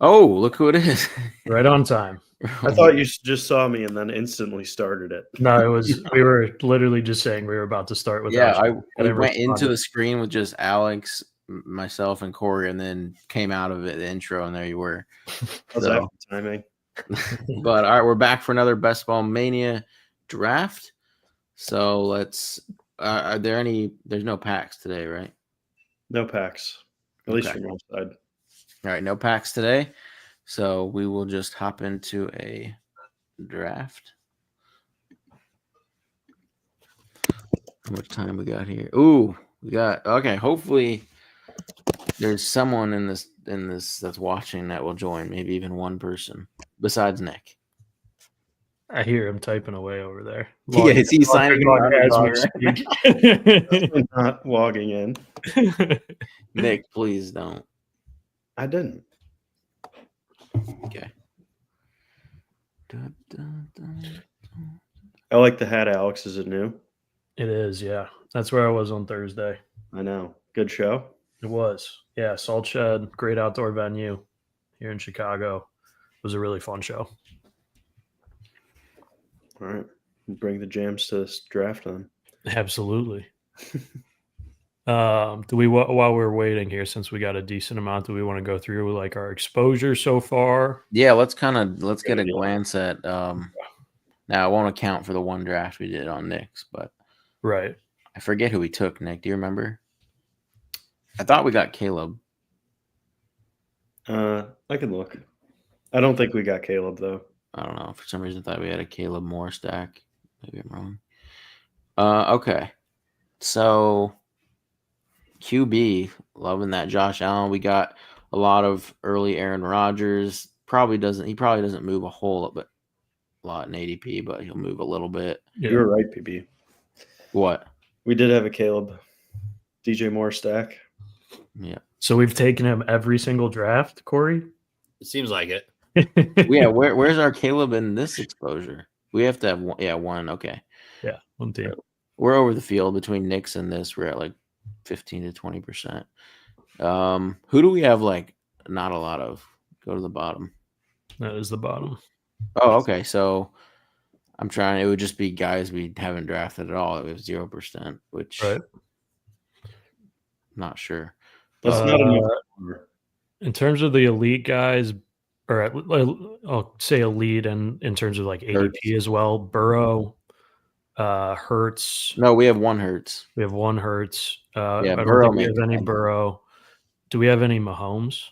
Oh, look who it is. Right on time. I thought you just saw me and then instantly started it. No, it was we were literally just saying we were about to start with. We went into the screen with just Alex, myself, and Corey, and then came out of it the intro, and there you were. How's that timing? But all right, we're back for another Best Ball Mania draft. So let's. Are there any? There's no packs today, right? No packs, at least from our side. All right, no packs today. So we will just hop into a draft. How much time we got here? Ooh, we got okay. Hopefully, there's someone in this that's watching that will join. Maybe even one person besides Nick. I hear him typing away over there. Yeah, is he signing on as we speak? Not logging in. Nick, please don't. I didn't. Okay. I like the hat, Alex. Is it new? It is, yeah. That's where I was on Thursday. I know. Good show. It was. Yeah, Salt Shed, great outdoor venue here in Chicago. It was a really fun show. All right. Bring the jams to this draft on. Absolutely. Do we, while we're waiting here, since we got a decent amount, do we want to go through like our exposure so far? Yeah, let's get a glance at now I won't account for the one draft we did on Nick's, but right. I forget who we took, Nick. Do you remember? I thought we got Caleb. I can look. I don't think we got Caleb though. I don't know. For some reason I thought we had a Caleb Moore stack. Maybe I'm wrong. Okay. So QB, loving that Josh Allen. We got a lot of early Aaron Rodgers. He probably doesn't move a whole lot in ADP, but he'll move a little bit. Yeah. You were right, PB. What? We did have a Caleb DJ Moore stack. Yeah. So we've taken him every single draft, Corey? It seems like it. Yeah, where's our Caleb in this exposure? We have to have one. Yeah, one. Okay. Yeah, one team. We're over the field between Knicks and this. We're at like 15 to 20%. Who do we have like not a lot of? Go to the bottom. That is the bottom. Oh, okay. So I'm trying. It would just be guys we haven't drafted at all. It was 0%, which right. Not sure. That's not enough. In terms of the elite guys, or I'll say elite, and in terms of like ADP Hurts as well. Burrow, Hurts. No, we have one Hurts. We have one Hurts. Yeah, I don't Burrow think we have any Burrow. Do we have any Mahomes?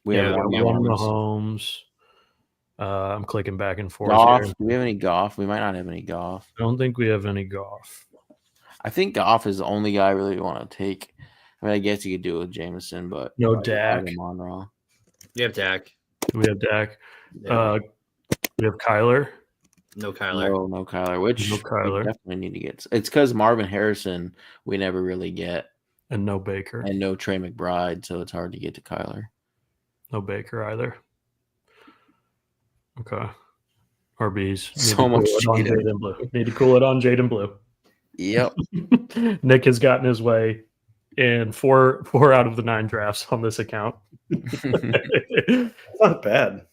We have one Mahomes. I'm clicking back and forth. Goff. Here. Do we have any Goff? We might not have any Goff. I don't think we have any Goff. I think Goff is the only guy I really want to take. I mean, I guess you could do it with Jameson, but no Dak. You have Dak. We have Dak. Yeah. We have Kyler. No Kyler. No Kyler. Which no Kyler. We definitely need to get. It's because Marvin Harrison we never really get, and no Baker, and no Trey McBride, so it's hard to get to Kyler. No Baker either. Okay. RBs. So much Jaden Blue. Need to cool it on Jaden Blue. Yep. Nick has gotten his way in four out of the 9 drafts on this account. Not bad.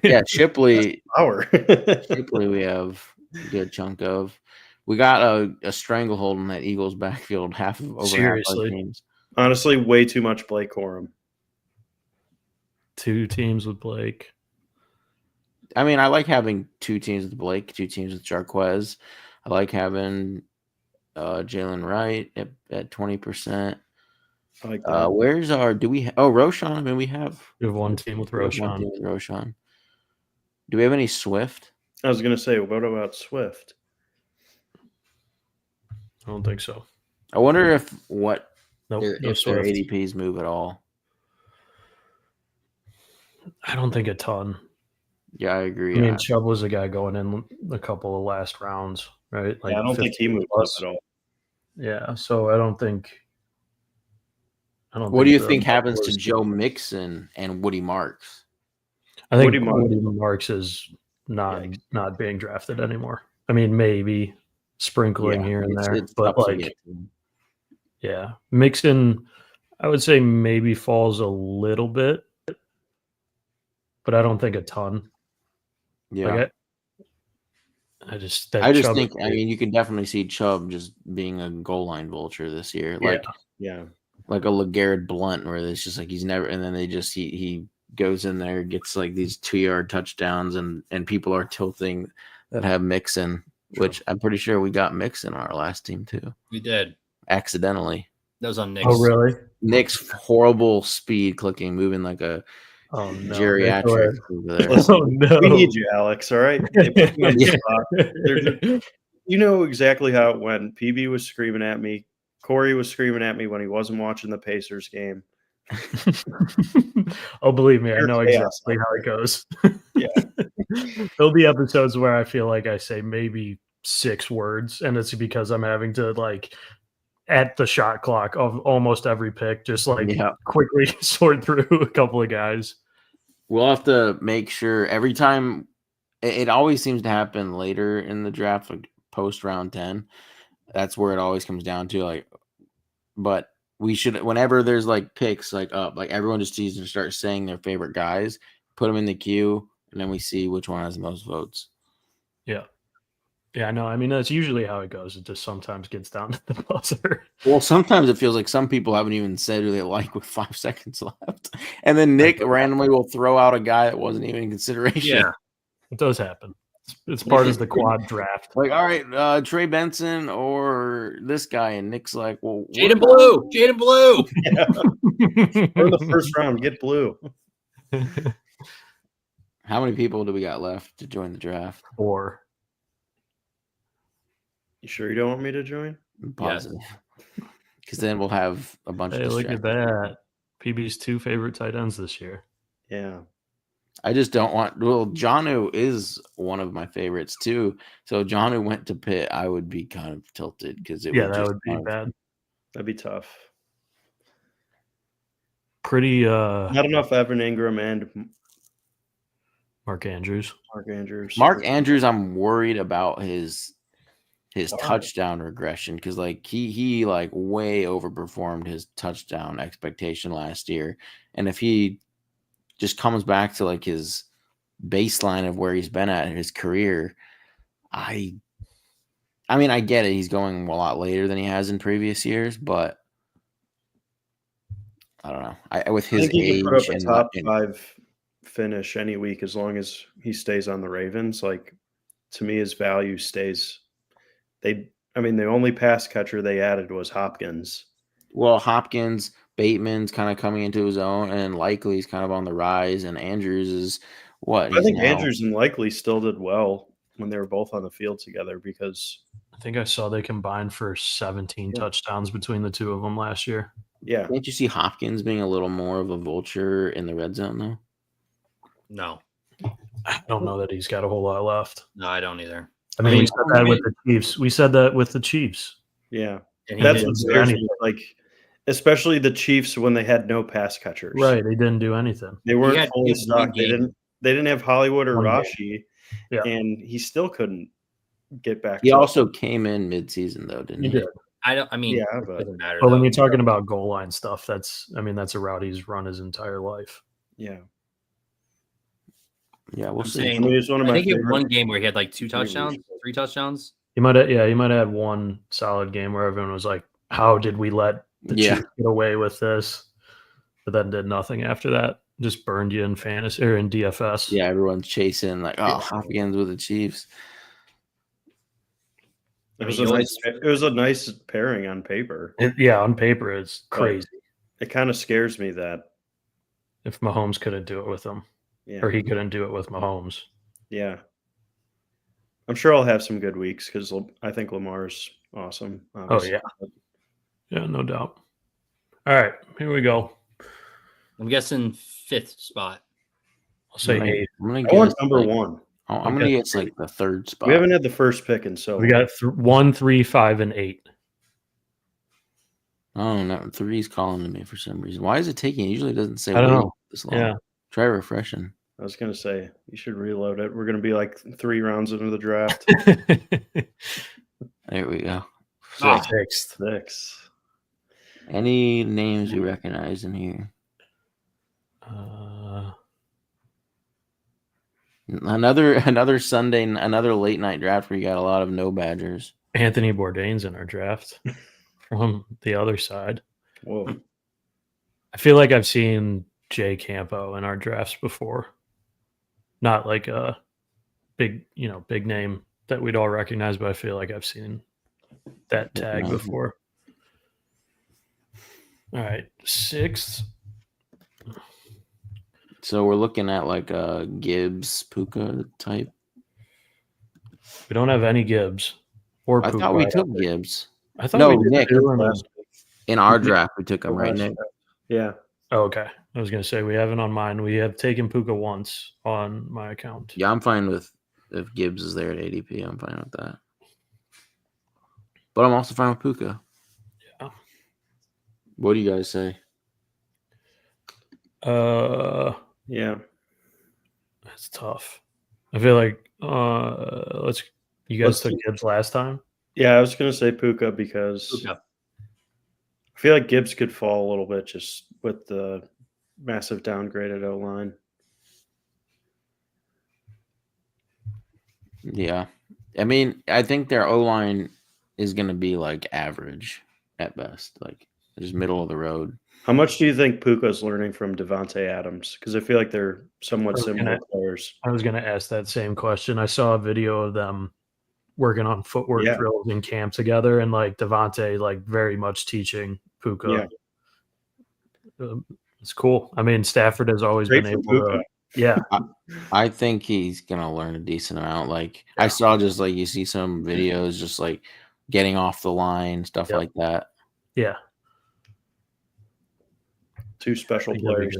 Yeah, Shipley. Shipley we have a good chunk of. We got a stranglehold in that Eagles backfield over half our teams. Honestly, way too much Blake Corum. 2 teams with Blake. I mean, I like having 2 teams with Blake, 2 teams with Jarquez. I like having Jalen Wright at 20%. I like that. Where's our? Do we? Roshan. I mean, we have 1 team with Roshan. Do we have any Swift? I was gonna say, what about Swift? I don't think so. I wonder if no their ADPs move at all. I don't think a ton. Yeah, I agree. I mean, Chubb was a guy going in a couple of last rounds, right? Like I don't think he moved up at all. Yeah, so I don't think. What do you think happens to Joe Mixon and Woody Marks? I think Woody Marks is not being drafted anymore. I mean, maybe sprinkling here and there, but like, yeah, Mixon, I would say maybe falls a little bit. but I don't think a ton. Yeah. Like I just Chubb think. I mean, you can definitely see Chubb just being a goal line vulture this year. Like like a LeGarrette Blount, where it's just like he's never, and then they just he goes in there, gets like these 2-yard touchdowns, and people are tilting that have Mixon, which I'm pretty sure we got Mixon on our last team too. We did. Accidentally. That was on Nick's. Oh, really? Nick's horrible speed clicking, moving like a geriatric over there. Listen, we need you, Alex. All right. They put me on the spot. You know exactly how it went. PB was screaming at me. Corey was screaming at me when he wasn't watching the Pacers game. Oh, believe me, I know exactly how it goes. Yeah. There'll be episodes where I feel like I say maybe 6 words, and it's because I'm having to like at the shot clock of almost every pick, just like quickly sort through a couple of guys. We'll have to make sure every time. It always seems to happen later in the draft, like post round 10. That's where it always comes down to. Like, but we should, whenever there's like picks like up, like everyone just needs to start saying their favorite guys, put them in the queue, and then we see which one has the most votes. Yeah. Yeah, no, I mean, that's usually how it goes. It just sometimes gets down to the buzzer. Well, sometimes it feels like some people haven't even said who they like with 5 seconds left. And then Nick randomly will throw out a guy that wasn't even in consideration. Yeah. It does happen. It's part of the quad draft. Like, all right, Trey Benson or this guy. And Nick's like, well, Jaden Blue. Or the first round, get Blue. How many people do we got left to join the draft? 4. You sure you don't want me to join? Positive. Because then we'll have a bunch of look at that. PB's 2 favorite tight ends this year. Yeah. I just don't want. Well, Jonnu is one of my favorites too. So Jonnu went to Pitt, I would be kind of tilted because it would that would be bad. That'd be tough. Pretty not enough Evan Ingram and Mark Andrews. Mark Andrews, I'm worried about his touchdown regression because like he like way overperformed his touchdown expectation last year, and if he just comes back to like his baseline of where he's been at in his career, I mean I get it, he's going a lot later than he has in previous years, but I don't know. With his age, put up a top 5 finish any week as long as he stays on the Ravens. Like, to me, his value stays. The only pass catcher they added was Hopkins. Well, Hopkins, Bateman's kind of coming into his own, and Likely's kind of on the rise, and Andrews is what? I think Andrews and Likely still did well when they were both on the field together because I think I saw they combined for 17 touchdowns between the two of them last year. Yeah. Can't you see Hopkins being a little more of a vulture in the red zone, though? No. I don't know that he's got a whole lot left. No, I don't either. I mean, we said that with the Chiefs. We said that with the Chiefs. Yeah. That's what scares me. Like, especially the Chiefs when they had no pass catchers. Right. They didn't do anything. They weren't fully stocked. They didn't have Hollywood or Rashi. Yeah. And he still couldn't get back. He also came in midseason, though, didn't he? He did. It but doesn't matter. But when you're talking about goal line stuff, that's a route he's run his entire life. Yeah. Yeah, we'll see. I think he had one game where he had like 2 touchdowns, 3 touchdowns. He might have had one solid game where everyone was like, how did we let the Chiefs get away with this? But then did nothing after that. Just burned you in fantasy or in DFS. Yeah, everyone's chasing like, Hopkins with the Chiefs. It was a nice pairing on paper. On paper it's crazy. It kind of scares me that if Mahomes couldn't do it with him, or he couldn't do it with Mahomes. Yeah, I'm sure I'll have some good weeks because I think Lamar's awesome. Obviously. Oh yeah, no doubt. All right, here we go. I'm guessing 5th spot. I'll say 8. I want number 1. I'm going to guess like the 3rd spot. We haven't had the first pick in so we got 1, 3, 5, and 8. Oh no, 3's calling to me for some reason. Why is it taking? It usually doesn't say. I don't know. This long. Yeah, try refreshing. I was going to say you should reload it. We're going to be like 3 rounds into the draft. There we go. 6. Any names you recognize in here? Another Sunday, another late night draft where you got a lot of no Badgers. Anthony Bourdain's in our draft from the other side. Whoa. I feel like I've seen Jay Campo in our drafts before. Not like a big name that we'd all recognize, but I feel like I've seen that tag before. All right, 6th. So we're looking at like a Gibbs Puka type. We don't have any Gibbs or I Puka. thought we took Gibbs. I thought we did Nick. too, In our draft, we took him, right, Nick? Yeah. Oh, okay. I was going to say we haven't on mine. We have taken Puka once on my account. Yeah, I'm fine with if Gibbs is there at ADP. I'm fine with that. But I'm also fine with Puka. Yeah. What do you guys say? Yeah. That's tough. I feel like you guys took Gibbs last time? Yeah, I was going to say Puka because I feel like Gibbs could fall a little bit just with the massive downgraded O-line. Yeah. I mean, I think their O-line is going to be like average at best, like just middle of the road. How much do you think Puka's learning from Devontae Adams? Because I feel like they're somewhat similar players. I was going to ask that same question. I saw a video of them working on footwork drills in camp together, and like Devontae, like very much teaching Puka. Yeah. It's cool. I mean, Stafford has always been able to. Yeah, I think he's gonna learn a decent amount. Like I saw, just like you see some videos, just like getting off the line, stuff like that. Yeah. Two special players.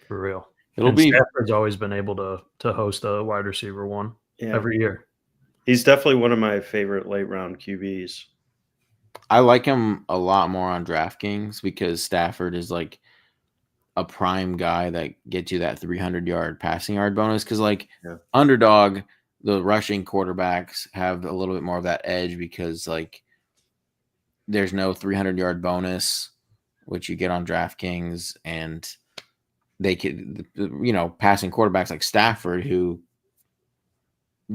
For real. It'll be. Stafford's always been able to host a wide receiver one every year. He's definitely one of my favorite late round QBs. I like him a lot more on DraftKings because Stafford is like a prime guy that gets you that 300-yard passing yard bonus. Because like underdog, the rushing quarterbacks have a little bit more of that edge because like there's no 300-yard bonus, which you get on DraftKings, and they could, passing quarterbacks like Stafford who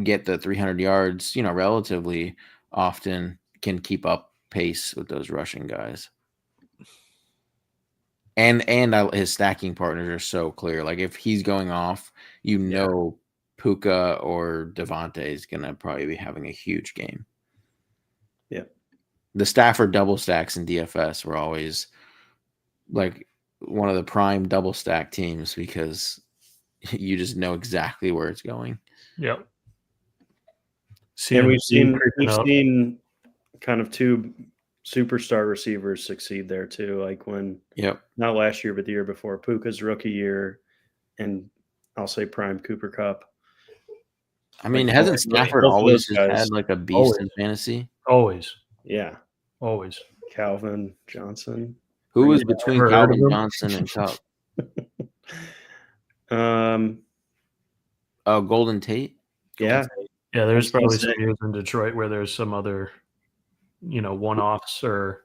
get the 300 yards, relatively often, can keep up pace with those rushing guys. And his stacking partners are so clear. Like if he's going off, Puka or Devontae is going to probably be having a huge game. Yeah. The Stafford double stacks in DFS were always like one of the prime double stack teams because you just know exactly where it's going. Yep. And we've seen kind of two superstar receivers succeed there too. Like when, not last year, but the year before, Puka's rookie year, and I'll say prime Cooper Kupp. I mean, hasn't Stafford always had like a beast in fantasy? Always. Yeah. Always. Calvin Johnson. Who was between Calvin Johnson and Kupp? Golden Tate? Yeah. Yeah, there's probably some years in Detroit where there's some other, one-offs or.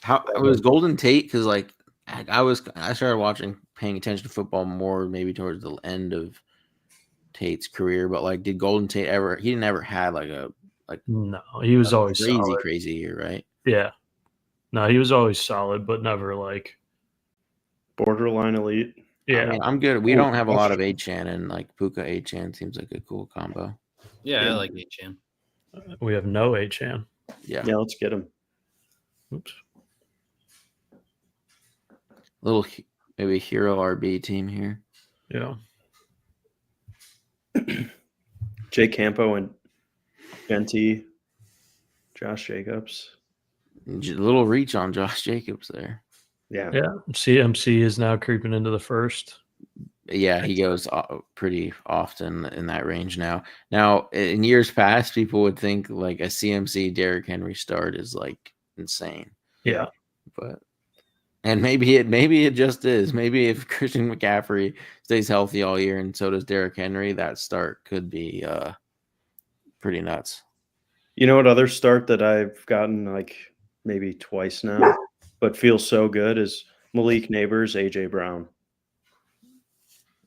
How it was Golden Tate? Because like I started paying attention to football more maybe towards the end of Tate's career, but like, did Golden Tate ever? He never had no, he was always crazy year, right? Yeah, no, he was always solid, but never like borderline elite. Yeah, I mean, I'm good. We don't have a lot of Achane, and like Puka Achane seems like a cool combo. Yeah, I like Achane. We have no Achane. Yeah, let's get him. Oops. Little maybe hero RB team here. Yeah. Jay Campo and Genti, Josh Jacobs. A little reach on Josh Jacobs there. Yeah. CMC is now creeping into the first. Yeah, he goes pretty often in that range now. Now, in years past, people would think like a CMC Derrick Henry start is like insane. Yeah. And maybe it just is. Maybe if Christian McCaffrey stays healthy all year and so does Derrick Henry, that start could be pretty nuts. You know what other start that I've gotten like maybe twice now, but feels so good is Malik Neighbors, AJ Brown.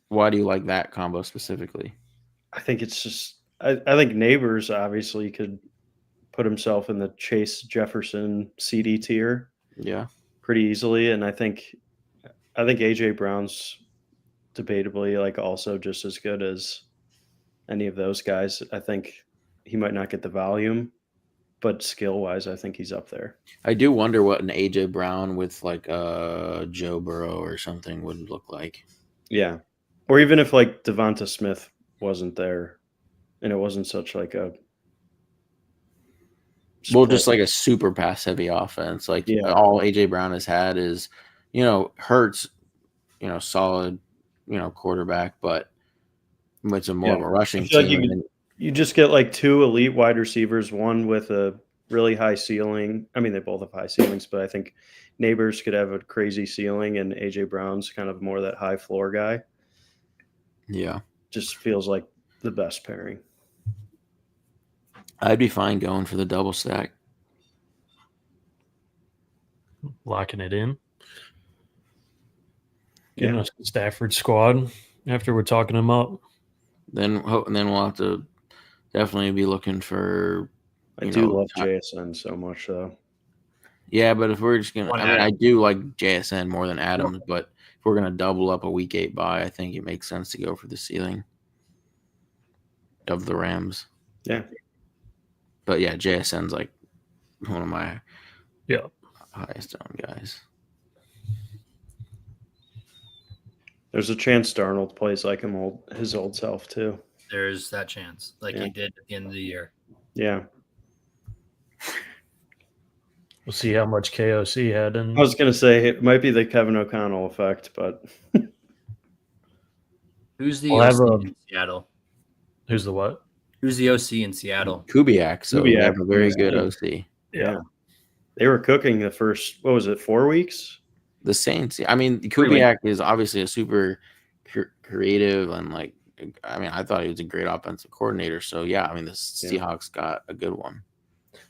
Why do you like that combo specifically? I think it's just I think Neighbors obviously could put himself in the Chase Jefferson CD tier. Yeah. Pretty easily, and I think AJ Brown's debatably like also just as good as any of those guys. I think he might not get the volume, but skill wise, I think he's up there. I do wonder what an AJ Brown with like Joe Burrow or something would look like. Yeah, or even if like Devonta Smith wasn't there, and it wasn't such like a just like a super pass heavy offense. Like all AJ Brown has had is, Hurts, solid, quarterback, but it's more of a rushing team. Like you just get like two elite wide receivers, one with a really high ceiling. I mean, they both have high ceilings, but I think Neighbors could have a crazy ceiling, and AJ Brown's kind of more that high floor guy. Yeah. Just feels like the best pairing. I'd be fine going for the double stack. Locking it in. Getting us the Stafford squad after we're talking them up. Then we'll have to definitely be looking for. I do love JSN so much, though. Yeah, but if we're just gonna, I do like JSN more than Adams, but if we're gonna double up a week 8 bye, I think it makes sense to go for the ceiling of the Rams. Yeah. But yeah, JSN's like one of my highest owned guys. There's a chance Darnold plays like his old self too. There's that chance, like he did at the end of the year. Yeah. We'll see how much KOC had in. I was going to say it might be the Kevin O'Connell effect, but who's the OC in Seattle? Who's the what? Who's the OC in Seattle? Kubiak. So we have a very good OC. Yeah. They were cooking the first, 4 weeks? The Saints. I mean, Kubiak is obviously a super creative and I thought he was a great offensive coordinator. So yeah, I mean, the Seahawks got a good one.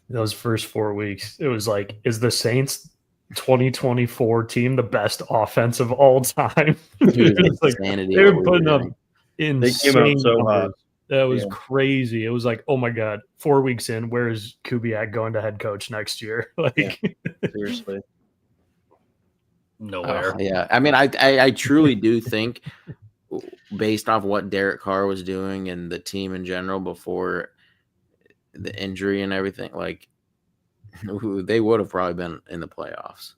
Those first 4 weeks, it was like, is the Saints 2024 team the best offense of all time? They were putting up insane. They came out so hot. That was crazy. It was like, oh my God, 4 weeks in, where is Kubiak going to head coach next year? Seriously. Nowhere. Yeah. I mean, I truly do think, based off what Derek Carr was doing and the team in general before the injury and everything, they would have probably been in the playoffs.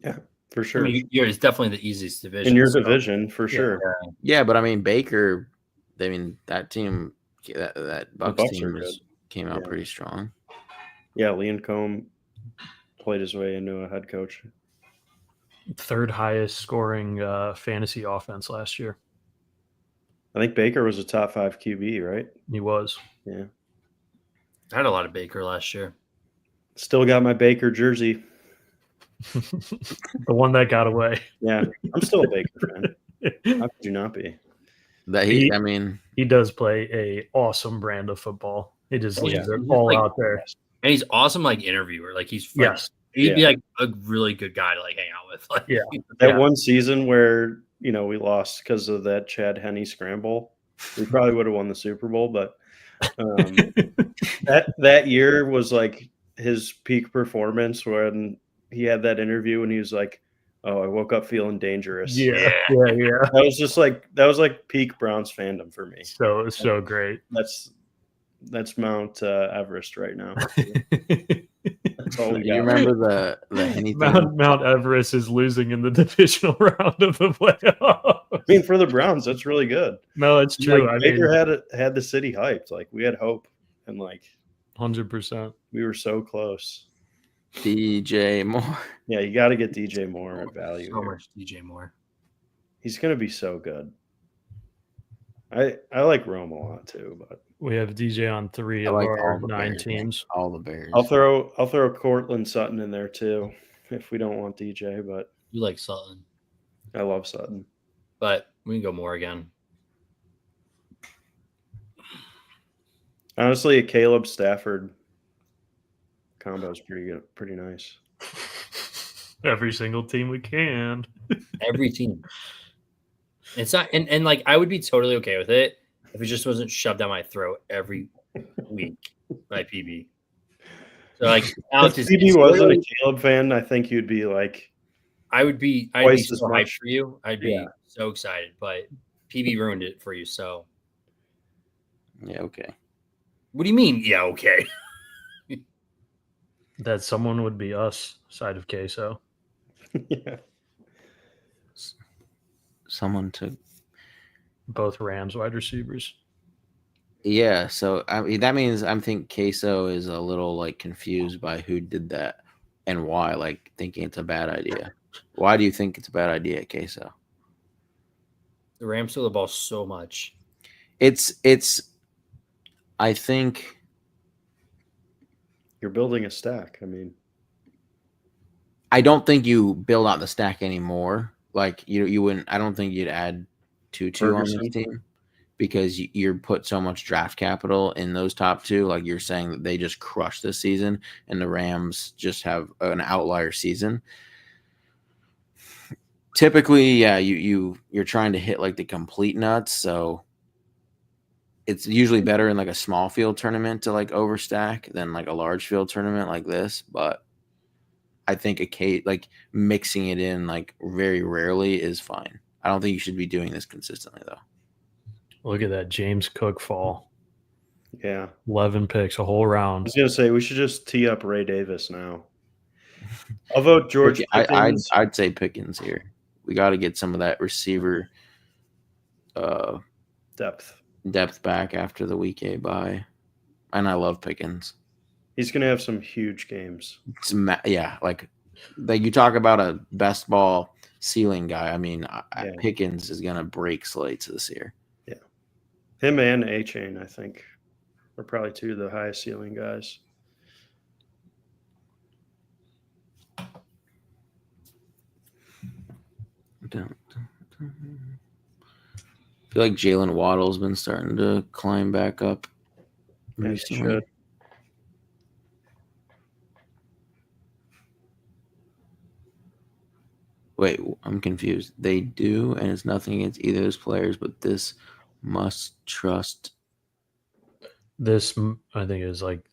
Yeah, for sure. I mean, it's definitely the easiest division. In your division, for sure. Yeah, but I mean, Baker, that team, that Bucs team came out pretty strong. Yeah, Lincomb played his way into a head coach. Third highest scoring fantasy offense last year. I think Baker was a top 5 QB, right? He was. Yeah. I had a lot of Baker last year. Still got my Baker jersey. The one that got away. Yeah, I'm still a Baker fan. How could you not be? He does play a awesome brand of football. He just leaves it all out there. And he's awesome interviewer. He'd be like a really good guy to hang out with. That one season where, we lost because of that Chad Henne scramble. We probably would have won the Super Bowl, but that year was his peak performance when he had that interview and he was like, "Oh, I woke up feeling dangerous." Yeah. That was just that was peak Browns fandom for me. So great. That's Mount Everest right now. That's all we got. You remember the Henne Mount Everest is losing in the divisional round of the playoffs. I mean, for the Browns, that's really good. No, it's true. Baker had the city hyped. We had hope, and 100%. We were so close. DJ Moore. Yeah, you got to get DJ Moore at value. So much DJ Moore. He's going to be so good. I like Rome a lot too, but we have DJ on 3 of our 9 teams. All the Bears. I'll throw Cortland Sutton in there too if we don't want DJ. But you like Sutton? I love Sutton, but we can go Moore again. Honestly, a Caleb Stafford combo is pretty good, pretty nice. Every single team we can. Every team. It's not, and like I would be totally okay with it if it just wasn't shoved down my throat every week by PB. So like Alex, if PB wasn't a Caleb fan, I think you'd be like, I'd be so hyped for you. I'd be so excited, but PB ruined it for you. So yeah, okay. What do you mean? Yeah, okay. That someone would be us side of queso. Yeah. Someone took both Rams wide receivers. Yeah, so I mean, that means I think Queso is a little like confused by who did that and why, like thinking it's a bad idea. Why do you think it's a bad idea, Queso? The Rams throw the ball so much. It's I think you're building a stack. I mean, I don't think you build out the stack anymore. Like you wouldn't. I don't think you'd add 2 on this team because you're put so much draft capital in those top 2. Like you're saying that they just crushed this season, and the Rams just have an outlier season. Typically, yeah, you're trying to hit like the complete nuts, so it's usually better in like a small field tournament to like overstack than like a large field tournament like this. But I think like mixing it in like very rarely is fine. I don't think you should be doing this consistently though. Look at that James Cook fall. Yeah, 11 picks, a whole round. I was gonna say we should just tee up Ray Davis now. I'll vote George Pickens. I'd say Pickens here. We got to get some of that receiver depth back after the week 8 bye. And I love Pickens. He's going to have some huge games. Yeah, like you talk about a best ball ceiling guy. I mean, Pickens is going to break slates this year. Yeah. Him and A-Chain, I think, are probably 2 of the highest ceiling guys. I feel like Jalen Waddle's been starting to climb back up recently. Wait, I'm confused. They do, and it's nothing against either of those players, but this must trust. This, I think, is like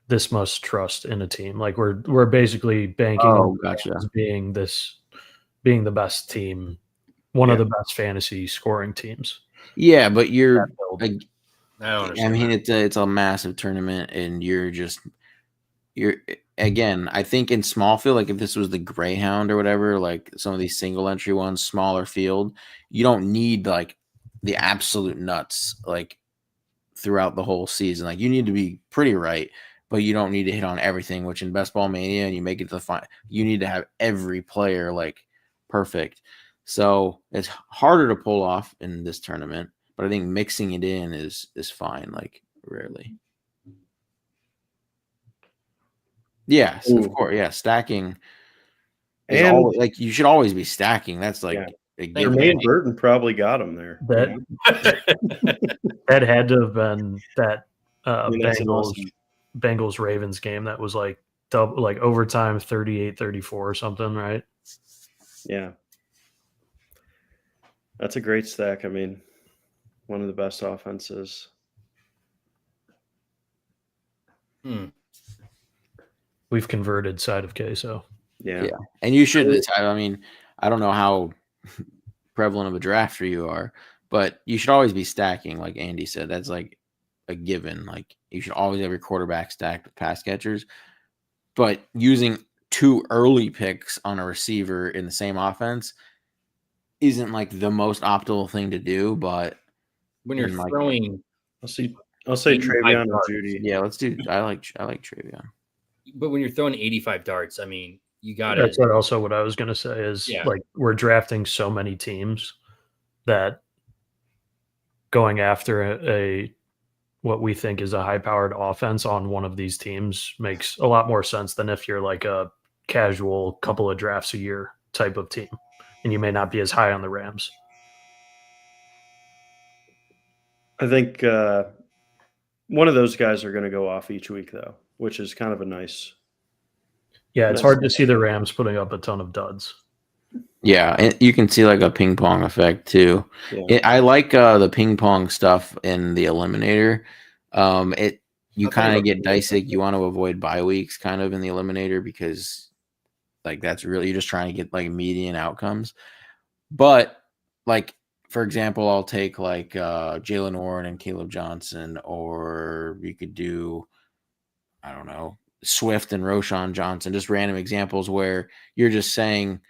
this must trust in a team. Like we're basically banking on being the best team, one of the best fantasy scoring teams. Yeah, but you're like, I mean, it's a massive tournament, and you're again. I think in small field, like if this was the Greyhound or whatever, like some of these single entry ones, smaller field, you don't need like the absolute nuts like throughout the whole season. Like you need to be pretty right, but you don't need to hit on everything. Which in Ball Mania, and you make it to the final, you need to have every player like perfect. So it's harder to pull off in this tournament, but I think mixing it in is fine. Like rarely. Yes, of course. Yeah, stacking. And always, like you should always be stacking. That's like Jermaine Burton probably got him there. That had to have been that Bengals Ravens game that was like overtime 38-34 or something, right? Yeah. That's a great stack. I mean, one of the best offenses. We've converted side of queso. Yeah. And you should. I mean, I don't know how prevalent of a drafter you are, but you should always be stacking. Like Andy said, that's like a given. Like you should always have your quarterback stacked with pass catchers. But using 2 early picks on a receiver in the same offense isn't like the most optimal thing to do. But when you're throwing, I'll say Travion or Judy. Yeah, let's do. I like Travion. But when you're throwing 85 darts, I mean, you got it. That's what I was going to say is like we're drafting so many teams that going after what we think is a high-powered offense on one of these teams makes a lot more sense than if you're like a casual couple of drafts a year type of team, and you may not be as high on the Rams. I think one of those guys are going to go off each week, though, which is kind of a nice. Yeah, it's hard to see the Rams putting up a ton of duds. Yeah, you can see like a ping pong effect too. Yeah. I like the ping pong stuff in the eliminator. You kind of get dicey. You want to avoid bye weeks kind of in the eliminator because like that's really you're just trying to get like median outcomes. But like for example, I'll take like Jalen Warren and Caleb Johnson, or you could do I don't know Swift and Roshan Johnson, just random examples where you're just saying,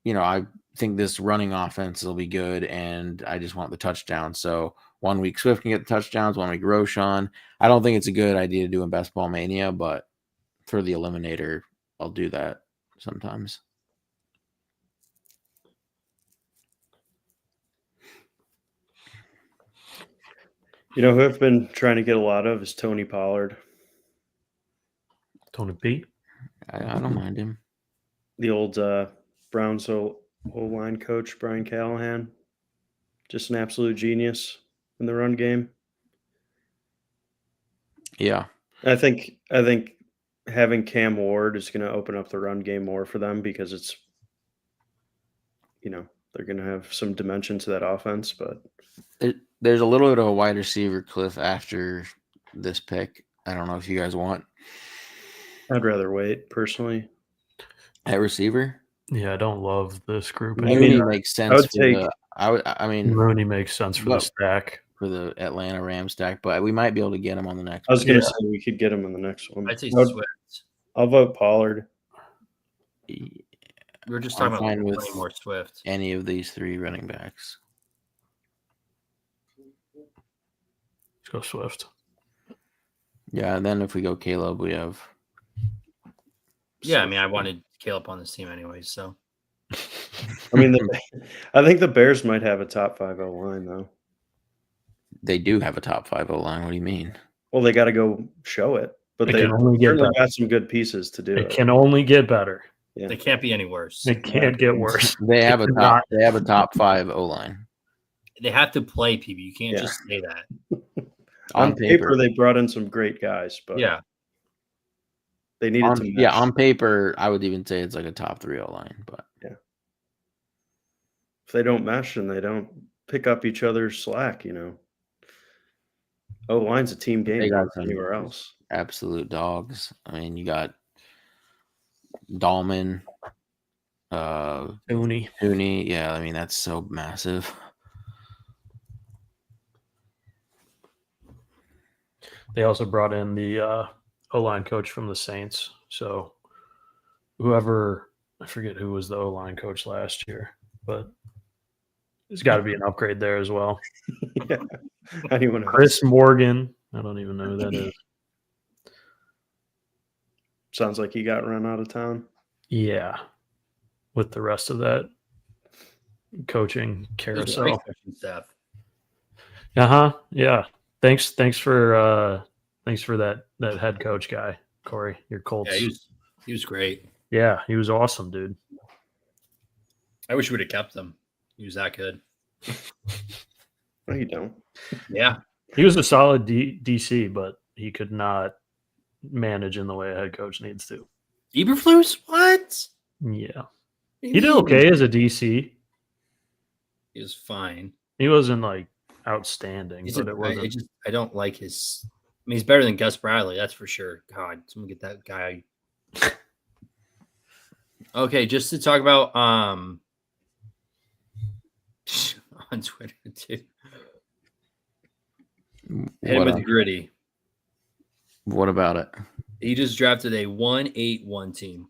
I think this running offense will be good, and I just want the touchdown. So 1 week Swift can get the touchdowns, 1 week Roshan. I don't think it's a good idea to do in Best Ball Mania, but for the eliminator, I'll do that sometimes. Who I've been trying to get a lot of is Tony Pollard. Tony P. I don't mind him. The old Browns O-line coach, Brian Callahan. Just an absolute genius in the run game. Yeah. I think having Cam Ward is going to open up the run game more for them because it's, they're going to have some dimension to that offense. But there's a little bit of a wide receiver cliff after this pick. I don't know if you guys want. I'd rather wait personally. At receiver? Yeah, I don't love this group. Mooney makes sense Mooney makes sense for the stack. For the Atlanta Rams stack, but we might be able to get him on the next one. I was going to say we could get him on the next one. I'd say Swift. I'll vote Pollard. We were just talking about playing more Swift. Any of these three running backs. Let's go Swift. Yeah, and then if we go Caleb, we have. Yeah, I wanted Caleb on this team anyway, so. I think the Bears might have a top 5 O-line, though. They do have a top 5 O-line. What do you mean? Well, they got to go show it, but they certainly got some good pieces to do it. It can only get better. Yeah. They can't be any worse. It can't get worse. They have a top 5 O-line. They have to play PB. You can't just say that. On paper, they brought in some great guys, but they needed to mesh. Yeah, on paper, I would even say it's like a top 3 O-line, but if they don't mesh and they don't pick up each other's slack, O-line's a team game. They got anywhere else. Absolute dogs. You got Dahlman, Tooney. Yeah, that's so massive. They also brought in the O-line coach from the Saints. So I forget who was the O-line coach last year, but there's got to be an upgrade there as well. Yeah. Anyone else? Chris Morgan. I don't even know who that is. Sounds like he got run out of town. Yeah. With the rest of that coaching carousel. Staff. Yeah. Thanks for that head coach guy, Corey. Your Colts. Yeah, he was great. Yeah, he was awesome, dude. I wish we would have kept him. He was that good. No, you don't. Yeah. He was a solid DC, but he could not manage in the way a head coach needs to. Eberflus? What? Yeah. He did okay as a DC. He was fine. He wasn't like outstanding, but it wasn't. I don't like his. He's better than Gus Bradley, that's for sure. God, someone get that guy. Okay, just to talk about on Twitter too. Hit him with the gritty. What about it? He just drafted a 1-8-1 team.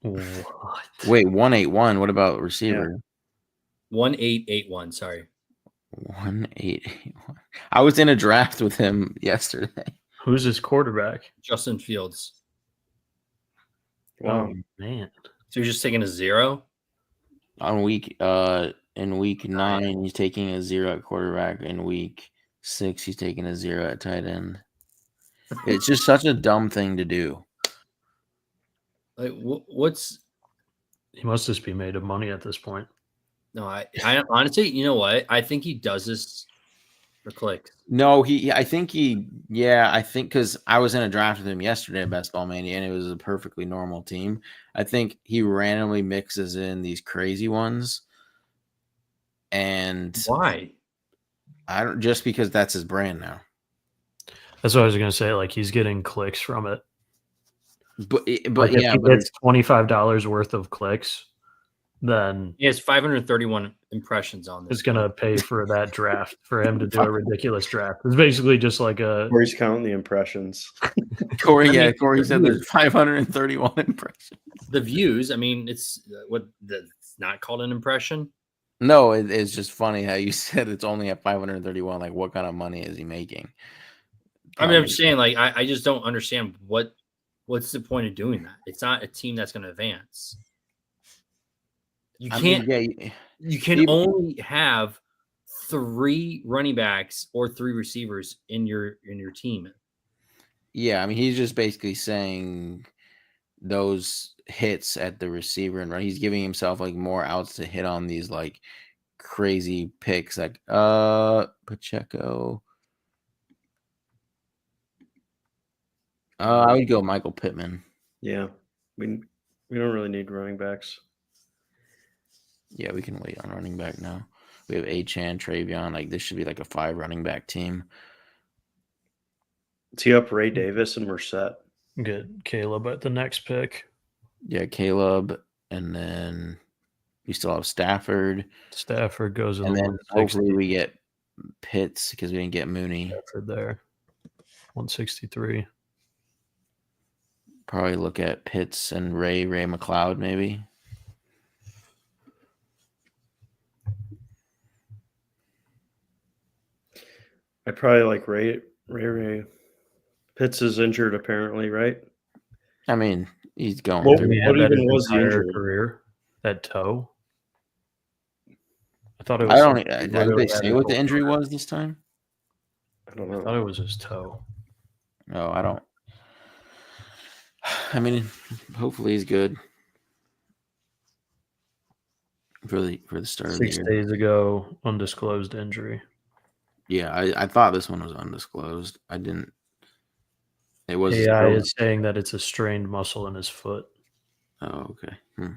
What? Wait, 1-8-1. What about receiver? 1-8-8-1. Sorry. 1-8-8-1. I was in a draft with him yesterday. Who's his quarterback? Justin Fields. Wow. Oh, man. So you're just taking a 0? In week 9, he's taking a 0 at quarterback. In week 6, he's taking a 0 at tight end. It's just such a dumb thing to do. Like, what's? He must just be made of money at this point. No, I honestly, you know what? I think he does this for clicks? No, I think because I was in a draft with him yesterday at Ball Mania, and it was a perfectly normal team. I think he randomly mixes in these crazy ones. And why? I don't, just because that's his brand now. That's what I was going to say. Like, he's getting clicks from it. But like if he gets $25 worth of clicks, then he has 531 impressions on this. It's going to pay for that draft for him to do a ridiculous draft. It's basically just like a. Corey's counting the impressions. Corey said there's 531 impressions. The views. I mean, it's not called an impression. No, it's just funny how you said it's only at 531. Like, what kind of money is he making? I mean, I'm saying, like, I just don't understand what's the point of doing that. It's not a team that's going to advance. You can't. You can only have 3 running backs or 3 receivers in your team. Yeah, I mean, he's just basically saying those hits at the receiver and run. He's giving himself like more outs to hit on these like crazy picks, like Pacheco. I would go Michael Pittman. Yeah, we don't really need running backs. Yeah, we can wait on running back now. We have Achane, Travion. Like, this should be like a 5 running back team. Tee up Ray Davis and Merced. Get Caleb at the next pick. Yeah, Caleb, and then we still have Stafford. Stafford goes in, and the then hopefully we get Pitts because we didn't get Mooney. Stafford there, 163. Probably look at Pitts and Ray McLeod, maybe. I probably like Ray. Pitts is injured apparently, right? I mean, he's going What through. even was the injury? Career? That toe? I thought it was. I don't. Did they say what the injury was this time? I don't know. I thought it was his toe. No, I don't. I mean, hopefully he's good for the start of the year. 6 days ago, undisclosed injury. Yeah, I thought this one was undisclosed. I didn't. It was. AI is saying that it's a strained muscle in his foot. Oh, okay.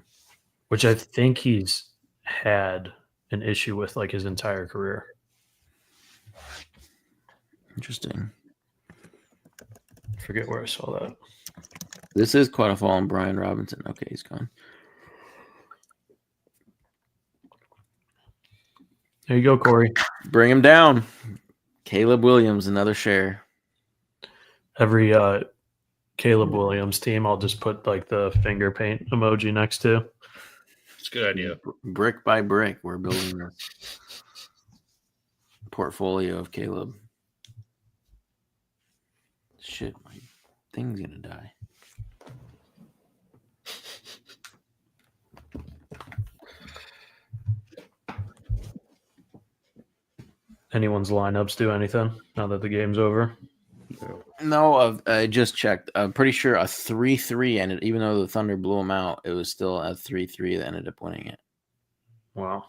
Which I think he's had an issue with like his entire career. Interesting. I forget where I saw that. This is quite a fall on Brian Robinson. Okay, he's gone. There you go, Corey. Bring him down. Caleb Williams, another share. Every Caleb Williams team, I'll just put like the finger paint emoji next to. It's a good idea. Brick by brick, we're building a portfolio of Caleb. Shit, my thing's gonna die. Anyone's lineups do anything now that the game's over? No, I just checked. I'm pretty sure a 3-3 ended, even though the Thunder blew them out, it was still a 3-3 that ended up winning it. Wow.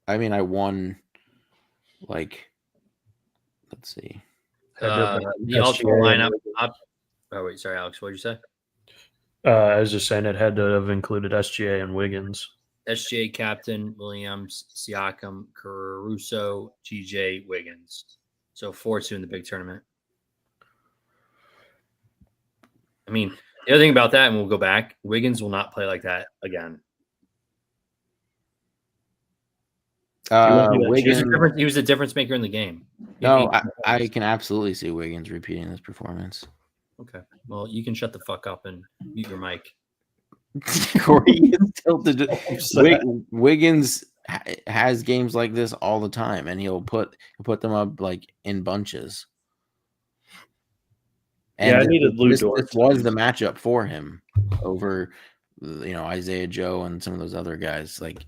I mean, I won, like, let's see. The ultimate lineup. Oh, wait, sorry, Alex. What did you say? I was just saying it had to have included SGA and Wiggins. SGA captain, Williams, Siakam, Caruso, GJ, Wiggins. So 4-2 in the big tournament. I mean, the other thing about that, and we'll go back, Wiggins will not play like that again. Wiggins, he was the difference maker in the game. No, I can absolutely see Wiggins repeating this performance. Okay. Well, you can shut the fuck up and mute your mic. Corey is tilted. Wiggins has games like this all the time, and he'll put them up like in bunches. And yeah, I needed Lou Dort. This was the matchup for him over, Isaiah Joe and some of those other guys. Like,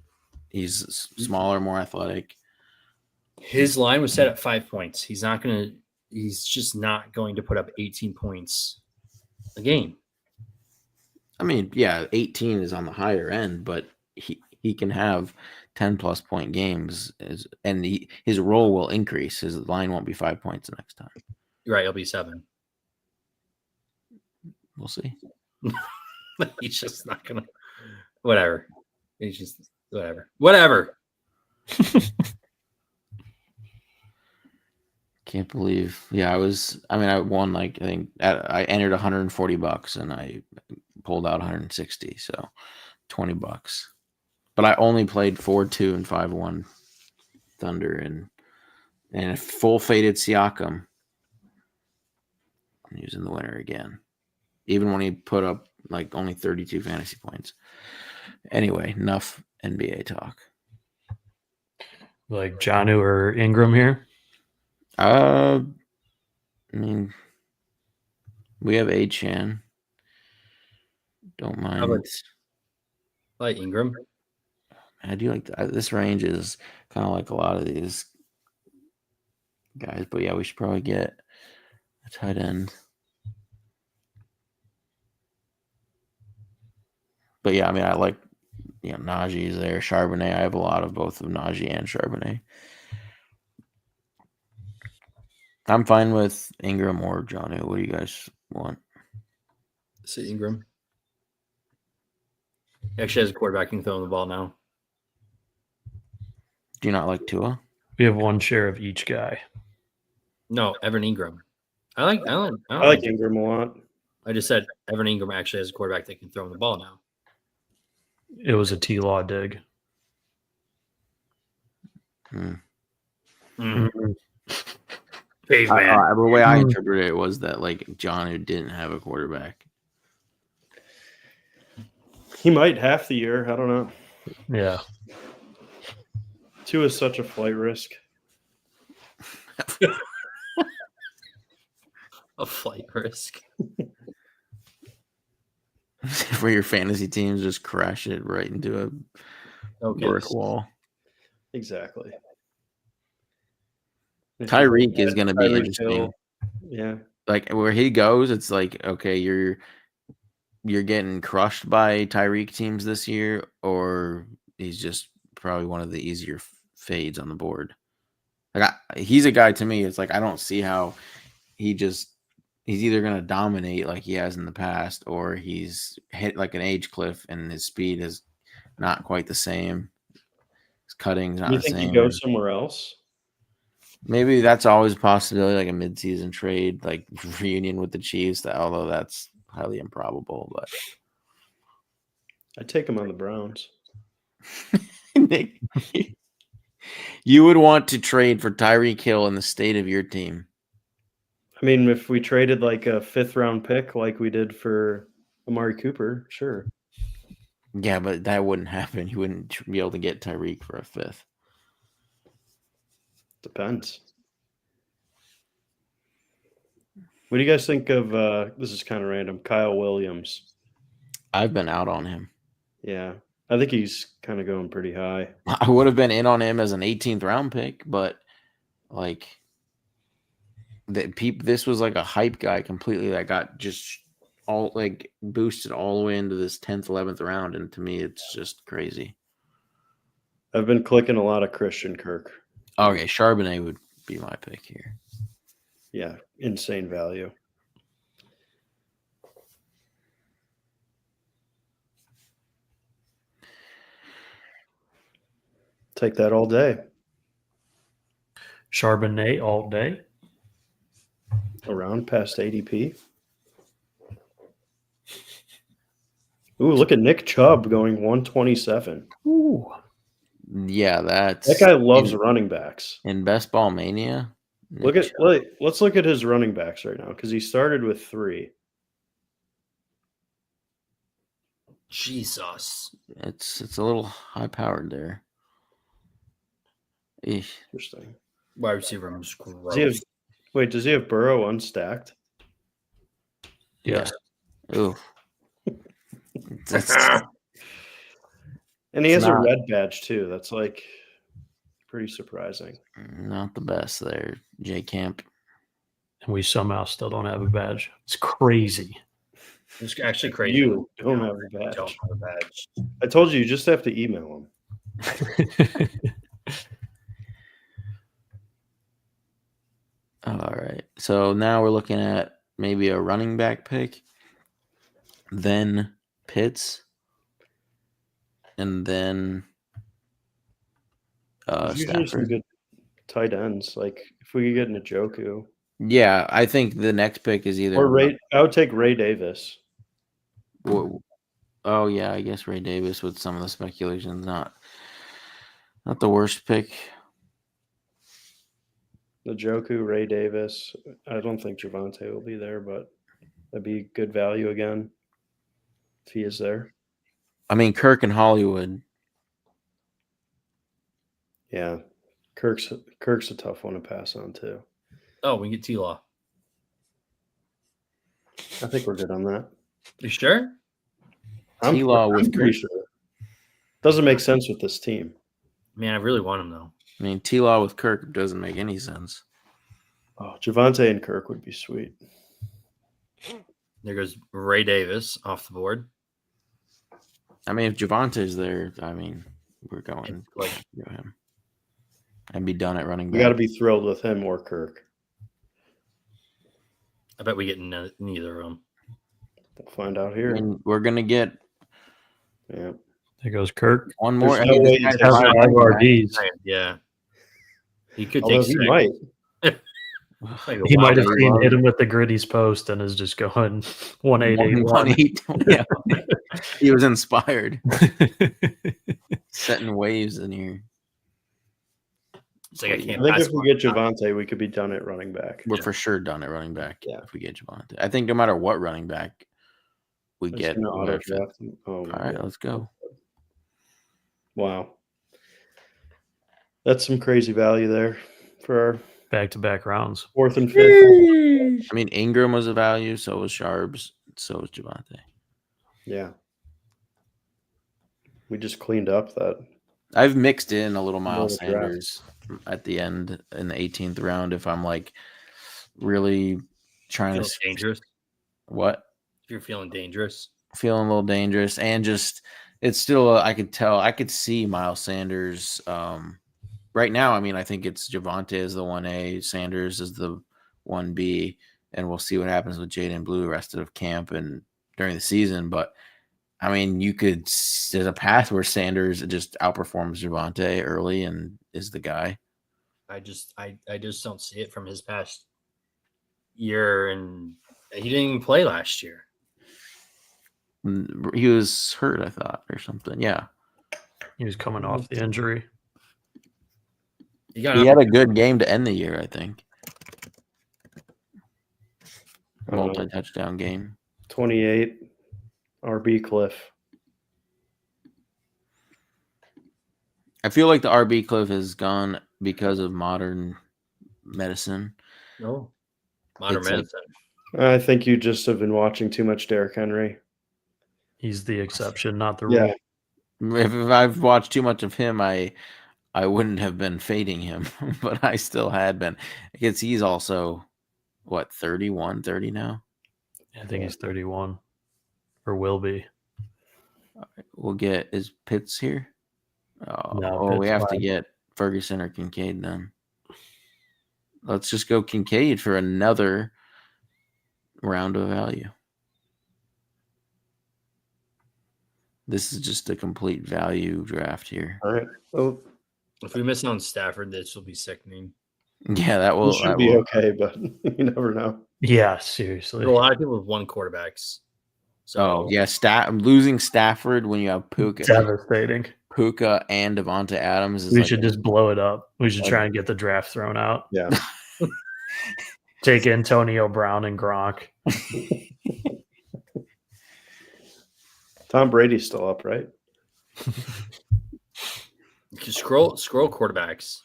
he's smaller, more athletic. His line was set at 5 points. He's just not going to put up 18 points a game. I mean, yeah, 18 is on the higher end, but he can have 10+ point games, and his role will increase. His line won't be 5 points the next time. Right, it'll be 7. We'll see. He's just not gonna. Whatever. He's just whatever. Can't believe. Yeah, I won I think I entered $140 and I pulled out 160, so $20. But I only played 4-2 and 5-1 Thunder and a full faded Siakam. I'm using the winner again, even when he put up only 32 fantasy points. Anyway, enough NBA talk. Like Jonnu or Ingram here? I mean, we have Chan. Don't mind. How about Ingram? I do like that. This range is kind of like a lot of these guys, but yeah, we should probably get a tight end. But yeah, I mean, I like Najee's there, Charbonnet. I have a lot of both of Najee and Charbonnet. I'm fine with Ingram or Jonnu. What do you guys want? See Ingram. He actually has a quarterback who can throw the ball now. Do you not like Tua? We have one share of each guy. No, Evan Ingram. I like Ingram a lot. I just said Evan Ingram actually has a quarterback that can throw the ball now. It was a T-Law dig. The way I interpreted it was that Jonnu didn't have a quarterback. He might half the year. I don't know. Yeah. Tua is such a flight risk. A flight risk. For your fantasy teams, just crash it right into a brick wall. Exactly. Tyreek is going to be interesting. Hill. Yeah. Where he goes, it's okay, you're getting crushed by Tyreek teams this year, or he's just probably one of the easier fades on the board. He's a guy to me. It's I don't see how he's either going to dominate like he has in the past, or he's hit an age cliff and his speed is not quite the same. His cutting's not the same. You think he goes somewhere else? Maybe that's always a possibility, a mid-season trade, reunion with the Chiefs. Although that's highly improbable, but I'd take him on the Browns. Nick, you would want to trade for Tyreek Hill in the state of your team. I mean, if we traded a 5th-round pick like we did for Amari Cooper, sure. Yeah, but that wouldn't happen. You wouldn't be able to get Tyreek for a 5th. Depends. What do you guys think of, this is kind of random, Kyle Williams? I've been out on him. Yeah. I think he's kind of going pretty high. I would have been in on him as an 18th round pick, but this was a hype guy completely that got just all boosted all the way into this 10th, 11th round. And to me, it's just crazy. I've been clicking a lot of Christian Kirk. Okay, Charbonnet would be my pick here. Yeah, insane value. Take that all day. Charbonnet all day. Around past ADP. Ooh, look at Nick Chubb going 127. Ooh. Yeah, that guy loves running backs. In Best Ball Mania. Let's look at his running backs right now, because he started with 3. Jesus. It's a little high powered there. Eesh. Interesting. Wide receiver room is gross. Does he have Burrow unstacked? Yes. Ooh. And he has a red badge too. That's pretty surprising. Not the best there, J Camp. And we somehow still don't have a badge. It's crazy. It's actually crazy. You don't have a badge. I told you just have to email him. All right. So now we're looking at maybe a running back pick, then Pitts, and then usually some Stafford. good tight ends. Like if we could get Njoku. Yeah, I think the next pick is either I would take Ray Davis. Oh yeah, I guess Ray Davis with some of the speculations, not the worst pick. Njoku, Ray Davis. I don't think Javonte will be there, but that'd be good value again if he is there. I mean, Kirk and Hollywood. Yeah, Kirk's a tough one to pass on too. Oh, we can get T-Law. I think we're good on that. You sure? T-Law with pretty Kirk. sure. Doesn't make sense with this team. Man, I really want him though. I mean, T-Law with Kirk doesn't make any sense. Oh, Javonte and Kirk would be sweet. There goes Ray Davis off the board. I mean, if Javonte's there, I mean, we're going him. And be done at running back. We got to be thrilled with him or Kirk. I bet we get neither of them. We'll find out here. I mean, we're gonna get. Yeah. There goes Kirk. One more. There's no way he takes RDs. Yeah. He could Although take he might. He might have hit him with the Gritty's post and is just going 1-8-8-1. Yeah. He was inspired. Setting waves in here. It's like I think if we get Javonte, we could be done at running back. We're for sure done at running back. Yeah. If we get Javonte. I think no matter what running back we get. Auto draft. All right, let's go. Wow. That's some crazy value there for our back-to-back rounds. 4th and 5th. I mean, Ingram was a value, so was Sharps, so was Javonte. Yeah. We just cleaned up that. I've mixed in a little Miles Sanders at the end in the 18th round if I'm like really trying to dangerous. What? If you're feeling dangerous. Feeling a little dangerous, and just it's still I could see Miles Sanders right now. I mean, I think it's Javonte is the 1A, Sanders is the 1B, and we'll see what happens with Jaden Blue rest of camp and during the season. But I mean, there's a path where Sanders just outperforms Javonte early and is the guy. I just don't see it from his past year, and he didn't even play last year. He was hurt, I thought, or something. Yeah, he was coming off the injury. He had a good game to end the year, I think. Multi-touchdown game. 28. RB Cliff. I feel like the RB Cliff has gone because of modern medicine. No, modern medicine. I think you just have been watching too much Derrick Henry. He's the exception, not the rule. If I've watched too much of him, I wouldn't have been fading him, but I still had been. Because he's also, 31, 30 now? I think he's 31. Or will be. All right, we'll get is Pitts here. No, we have to get Ferguson or Kincaid then. Let's just go Kincaid for another round of value. This is just a complete value draft here. All right. Well, if we miss on Stafford, this will be sickening. Yeah, that will. It should be okay, but you never know. Yeah, seriously. There's a lot of people with one quarterbacks. So losing Stafford when you have Puka. Devastating. Puka and Devonta Adams. We should just blow it up. We should try and get the draft thrown out. Yeah. Take Antonio Brown and Gronk. Tom Brady's still up, right? Scroll quarterbacks.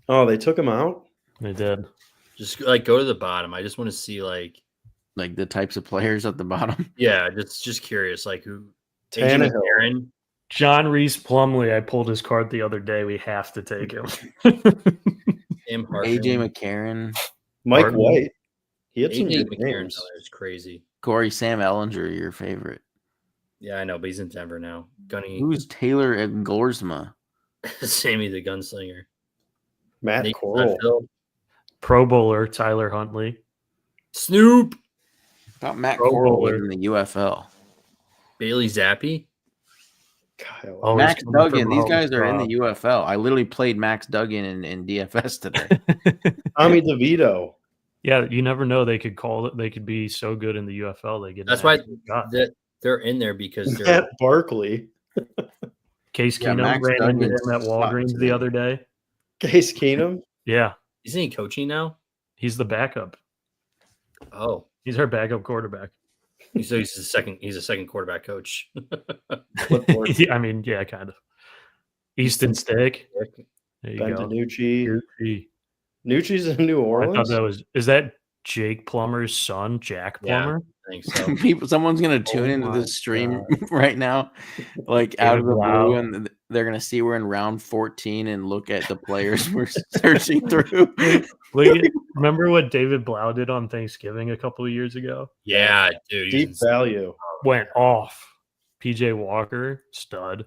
Oh, they took him out? They did. Just go to the bottom. I just want to see like the types of players at the bottom. Yeah, just curious. Like who? Tannehill. John Reese Plumlee. I pulled his card the other day. We have to take him. AJ McCarron. Mike White. He had some good McCarron games. is crazy. Corey Sam Ellinger, your favorite. Yeah, I know, but he's in Denver now. Gunny. Who's Taylor Gorsma? Sammy the Gunslinger. Matt Corral. Pro Bowler Tyler Huntley. Snoop. I thought Matt Corral was in the UFL. Bailey Zappi. Kyle. Max Duggan. These guys are in the UFL. I literally played Max Duggan in DFS today. Tommy DeVito. Yeah, you never know. They could call it. They could be so good in the UFL. They get. That's why they're in there because they're Matt Barkley. Case Keenum ran into him at Walgreens the other day. Case Keenum. Yeah, isn't he coaching now? He's the backup. Oh, he's our backup quarterback. So he's a second quarterback coach. I mean, yeah, kind of. Easton Stick. There you go. Nucci's in New Orleans. I thought is that Jake Plummer's son, Jack Plummer? Yeah, I think so. Someone's gonna tune into this stream right now, like out of the blue, and they're gonna see we're in round 14 and look at the players we're searching through. Remember what David Blau did on Thanksgiving a couple of years ago? Yeah, dude. Deep value. Went off. PJ Walker, stud.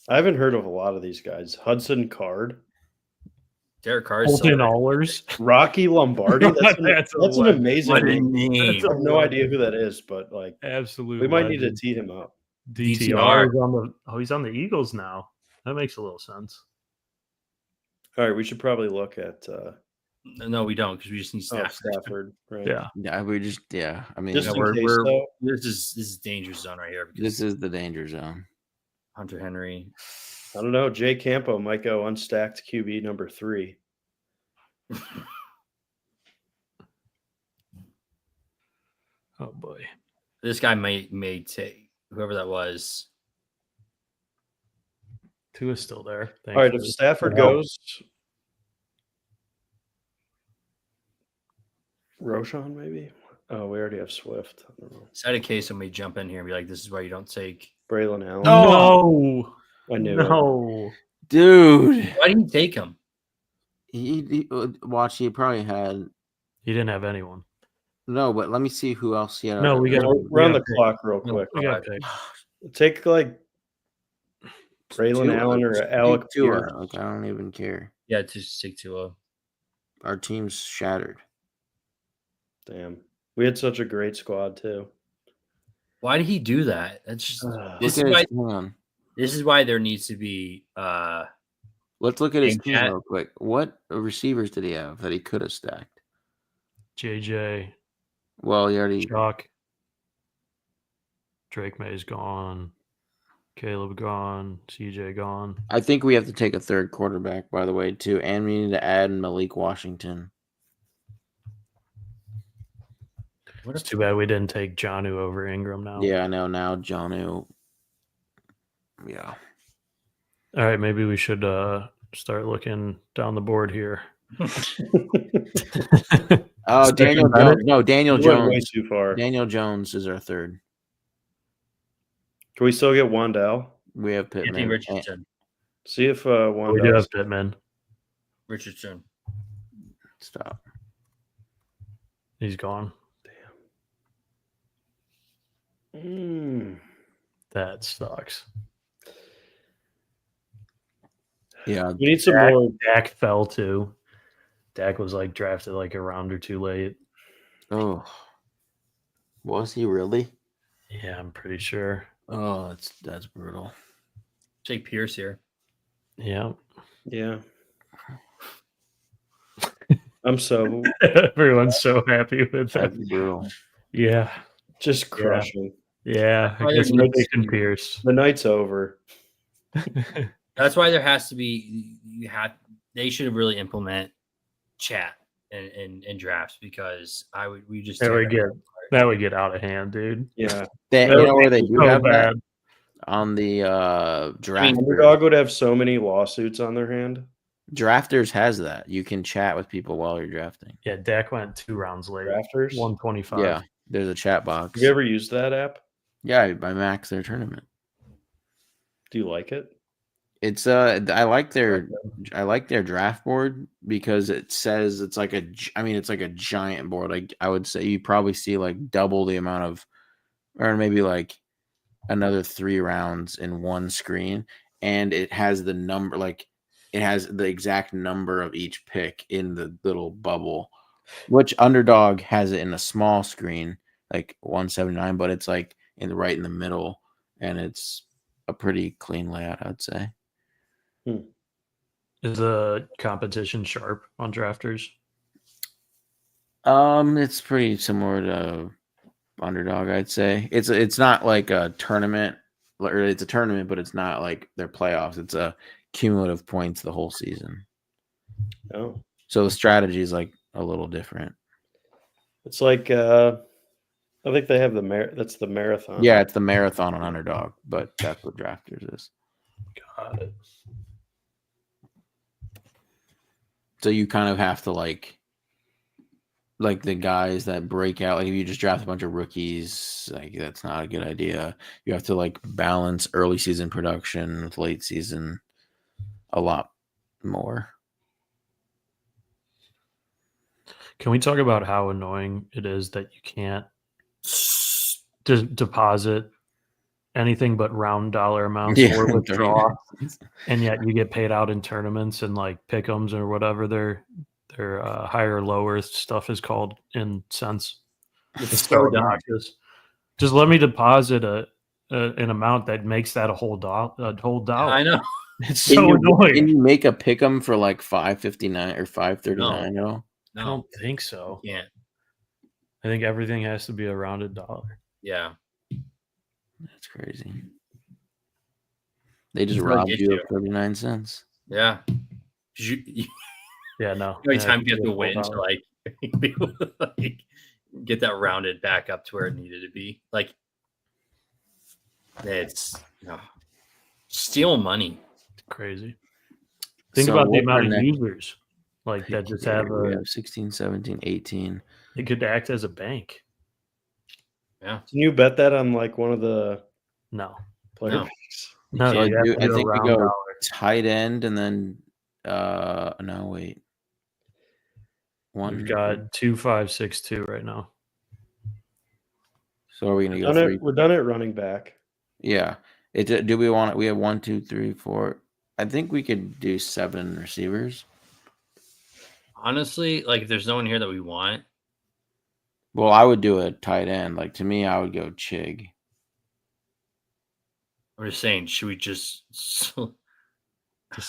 I haven't heard of a lot of these guys. Hudson Card. Derek Carr. Colton Allers. Rocky Lombardi. That's an amazing name. I have no idea who that is, but absolutely. We might need to tee him up. DTR is on he's on the Eagles now. That makes a little sense. All right, we should probably look at no, we don't, because we just need Stafford. Right. Yeah, we just I mean, just this is danger zone right here. This is the danger zone. Hunter Henry. I don't know. Jay Campo might go unstacked QB number 3. Oh boy, this guy may take whoever that was. Tua's still there. All right, if Stafford goes, Roshan maybe. Oh, we already have Swift. I don't know. Is that a case somebody jump in here and be like, "This is why you don't take Braylon Allen"? No, I knew. No, dude. Why didn't you take him? He probably had. He didn't have anyone. No, but let me see who else he had. No, we got we're on the clock real quick. We got take like Braylon Allen or Alec Pierce. I don't even care. Yeah, just take Tua. Our team's shattered. Damn, we had such a great squad too. Why did he do that? That's just this is why there needs to be. Let's look at his team real quick. What receivers did he have that he could have stacked? JJ. Well, he already. Shock. Drake May's gone. Caleb gone. CJ gone. I think we have to take a third quarterback, by the way, too, and we need to add Malik Washington. It's too bad we didn't take Jonnu over Ingram now. Yeah, I know. Now Jonnu. Yeah. All right, maybe we should start looking down the board here. Oh, Daniel Jones. No, Daniel Jones. Way too far. Daniel Jones is our third. Can we still get Wandell? We have Pittman. Richardson. See if Wandell. We do have Pittman. Richardson. Stop. He's gone. Damn. That sucks. Yeah. We need some more. Dak fell too. Dak was drafted a round or two late. Oh. Was he really? Yeah, I'm pretty sure. Oh, that's brutal. Jake Pierce here. Yeah. Yeah. I'm so everyone's so happy with that. Brutal. Yeah. Just crushing. Yeah. I guess Nathan Pierce. The night's over. That's why there has to be they should really implement chat and drafts, because that would get out of hand, dude. Yeah. You know where they do have that? On the draft. Underdog would have so many lawsuits on their hand. Drafters has that. You can chat with people while you're drafting. Yeah, Dak went 2 rounds late. Drafters? 125. Yeah, there's a chat box. Have you ever used that app? Yeah, I max their tournament. Do you like it? It's I like their draft board because it says it's like a giant board. I would say you probably see double the amount of, or maybe another 3 rounds in one screen, and it has the number, like it has the exact number of each pick in the little bubble, which Underdog has it in a small screen, like 179, but it's like right in the middle, and it's a pretty clean layout, I'd say. Is the competition sharp on Drafters? It's pretty similar to Underdog, I'd say. It's not like a tournament, or it's a tournament, but it's not like their playoffs. It's a cumulative points the whole season. Oh, so the strategy is like a little different. It's like I think they have that's the marathon. Yeah, it's the marathon on Underdog, but that's what Drafters is. Got it. So you kind of have to like the guys that break out. Like if you just draft a bunch of rookies, like that's not a good idea. You have to like balance early season production with late season a lot more. Can we talk about how annoying it is that you can't deposit anything but round dollar amounts or withdraw, and yet you get paid out in tournaments and like pick'ems or whatever their higher or lower stuff is called in cents? It's so obnoxious. Just let me deposit an amount that makes that a whole dollar. I know. It's so annoying. Can you make a pick'em for like $5.59 or $5.39? No. I don't think so. Yeah. I think everything has to be a rounded dollar. Yeah. That's crazy. They just robbed you of 39 cents. Yeah. Yeah, no. Every time you have to win to like be able to like get that rounded back up to where it needed to be. Like it's steal money. It's crazy. Think about the amount of users like that just have 16, 17, 18. It could act as a bank. Yeah. Can you bet that on like one of the player picks? No, so I think we go tight end and then no, wait. We've got 2, 5, 6, 2 right now. So are we gonna go 3? We're done at running back. Yeah. Do we want it? We have 1, 2, 3, 4. I think we could do 7 receivers. Honestly, like if there's no one here that we want. Well, I would do a tight end. Like to me, I would go Chig. I'm just saying, should we just